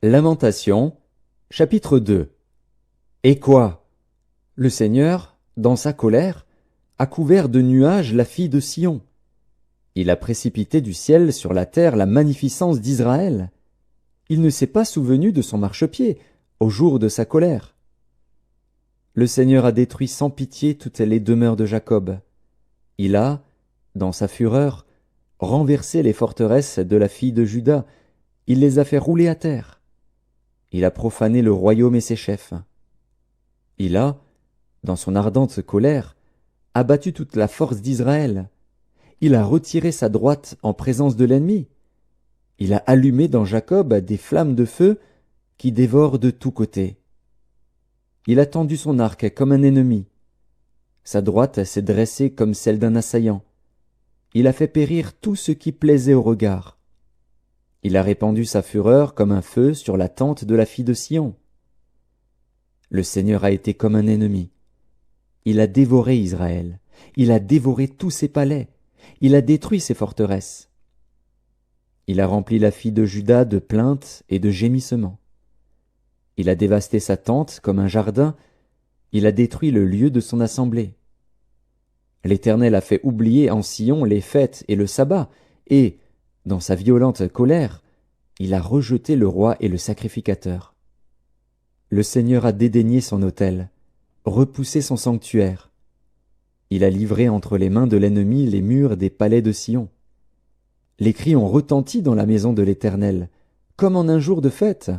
Lamentations, chapitre 2. Et quoi? Le Seigneur, dans sa colère, a couvert de nuages la fille de Sion. Il a précipité du ciel sur la terre la magnificence d'Israël. Il ne s'est pas souvenu de son marchepied au jour de sa colère. Le Seigneur a détruit sans pitié toutes les demeures de Jacob. Il a, dans sa fureur, renversé les forteresses de la fille de Juda. Il les a fait rouler à terre. Il a profané le royaume et ses chefs. Il a, dans son ardente colère, abattu toute la force d'Israël. Il a retiré sa droite en présence de l'ennemi. Il a allumé dans Jacob des flammes de feu qui dévorent de tous côtés. Il a tendu son arc comme un ennemi. Sa droite s'est dressée comme celle d'un assaillant. Il a fait périr tout ce qui plaisait au regard. Il a répandu sa fureur comme un feu sur la tente de la fille de Sion. Le Seigneur a été comme un ennemi. Il a dévoré Israël. Il a dévoré tous ses palais. Il a détruit ses forteresses. Il a rempli la fille de Juda de plaintes et de gémissements. Il a dévasté sa tente comme un jardin. Il a détruit le lieu de son assemblée. L'Éternel a fait oublier en Sion les fêtes et le sabbat, et, dans sa violente colère, il a rejeté le roi et le sacrificateur. Le Seigneur a dédaigné son autel, repoussé son sanctuaire. Il a livré entre les mains de l'ennemi les murs des palais de Sion. Les cris ont retenti dans la maison de l'Éternel, comme en un jour de fête.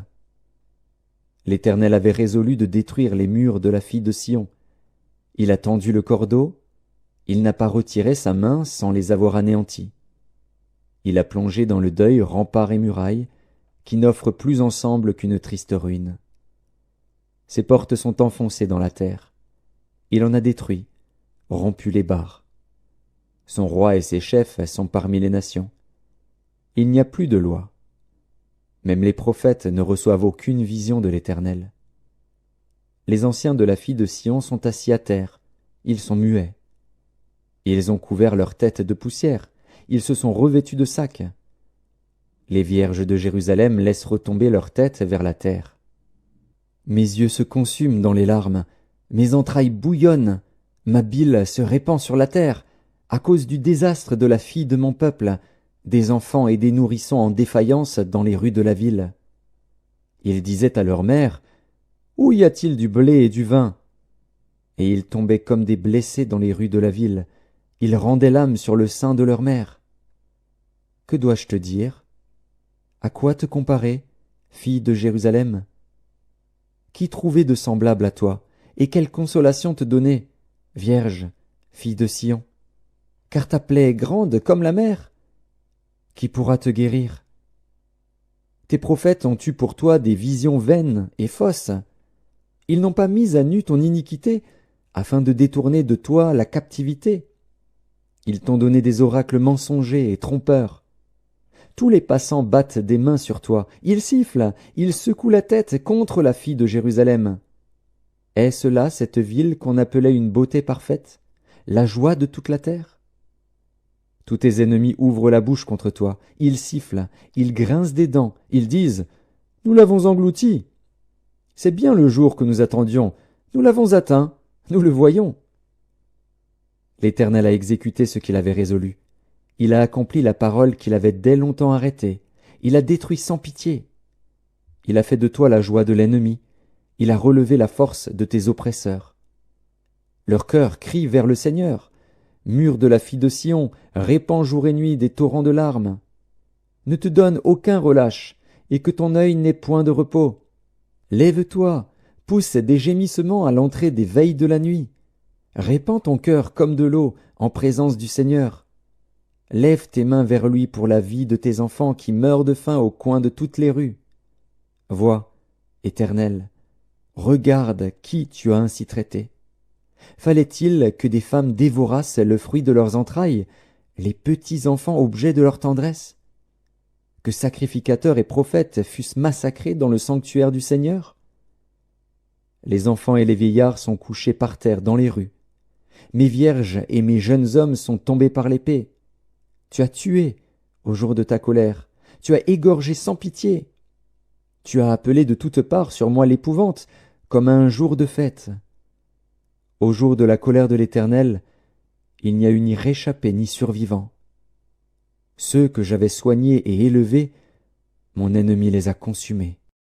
L'Éternel avait résolu de détruire les murs de la fille de Sion. Il a tendu le cordeau, il n'a pas retiré sa main sans les avoir anéantis. Il a plongé dans le deuil remparts et murailles, qui n'offrent plus ensemble qu'une triste ruine. Ses portes sont enfoncées dans la terre. Il en a détruit, rompu les barres. Son roi et ses chefs sont parmi les nations. Il n'y a plus de loi. Même les prophètes ne reçoivent aucune vision de l'Éternel. Les anciens de la fille de Sion sont assis à terre. Ils sont muets. Ils ont couvert leur tête de poussière. Ils se sont revêtus de sacs. Les vierges de Jérusalem laissent retomber leur tête vers la terre. Mes yeux se consument dans les larmes, mes entrailles bouillonnent, ma bile se répand sur la terre, à cause du désastre de la fille de mon peuple, des enfants et des nourrissons en défaillance dans les rues de la ville. Ils disaient à leur mère, « Où y a-t-il du blé et du vin ?» Et ils tombaient comme des blessés dans les rues de la ville, ils rendaient l'âme sur le sein de leur mère. Que dois-je te dire? À quoi te comparer, fille de Jérusalem? Qui trouvait de semblable à toi, et quelle consolation te donner, vierge, fille de Sion? Car ta plaie est grande comme la mer. Qui pourra te guérir? Tes prophètes ont eu pour toi des visions vaines et fausses. Ils n'ont pas mis à nu ton iniquité, afin de détourner de toi la captivité. Ils t'ont donné des oracles mensongers et trompeurs. Tous les passants battent des mains sur toi, ils sifflent, ils secouent la tête contre la fille de Jérusalem. Est-ce là cette ville qu'on appelait une beauté parfaite, la joie de toute la terre? Tous tes ennemis ouvrent la bouche contre toi, ils sifflent, ils grincent des dents, ils disent « Nous l'avons englouti. C'est bien le jour que nous attendions, nous l'avons atteint, nous le voyons. » L'Éternel a exécuté ce qu'il avait résolu. Il a accompli la parole qu'il avait dès longtemps arrêtée. Il a détruit sans pitié. Il a fait de toi la joie de l'ennemi. Il a relevé la force de tes oppresseurs. Leur cœur crie vers le Seigneur. Mur de la fille de Sion, répand jour et nuit des torrents de larmes. Ne te donne aucun relâche, et que ton œil n'ait point de repos. Lève-toi, pousse des gémissements à l'entrée des veilles de la nuit. Répands ton cœur comme de l'eau en présence du Seigneur. Lève tes mains vers lui pour la vie de tes enfants qui meurent de faim au coin de toutes les rues. Vois, Éternel, regarde qui tu as ainsi traité. Fallait-il que des femmes dévorassent le fruit de leurs entrailles, les petits enfants objets de leur tendresse? Que sacrificateurs et prophètes fussent massacrés dans le sanctuaire du Seigneur? Les enfants et les vieillards sont couchés par terre dans les rues. Mes vierges et mes jeunes hommes sont tombés par l'épée. Tu as tué au jour de ta colère, tu as égorgé sans pitié. Tu as appelé de toutes parts sur moi l'épouvante, comme à un jour de fête. Au jour de la colère de l'Éternel, il n'y a eu ni réchappé ni survivant. Ceux que j'avais soignés et élevés, mon ennemi les a consumés.